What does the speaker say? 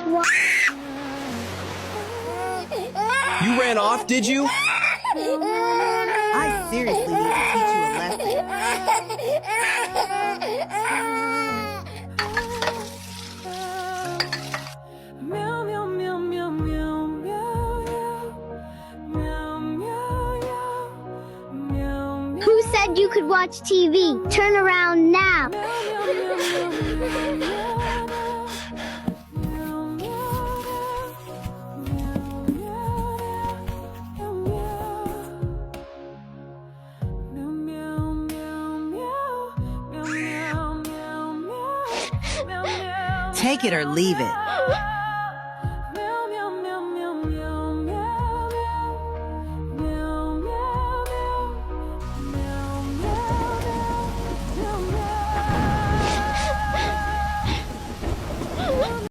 You ran off, did you? I seriously need to teach you a lesson. Who said you could watch TV? Turn around now. Take it or leave it.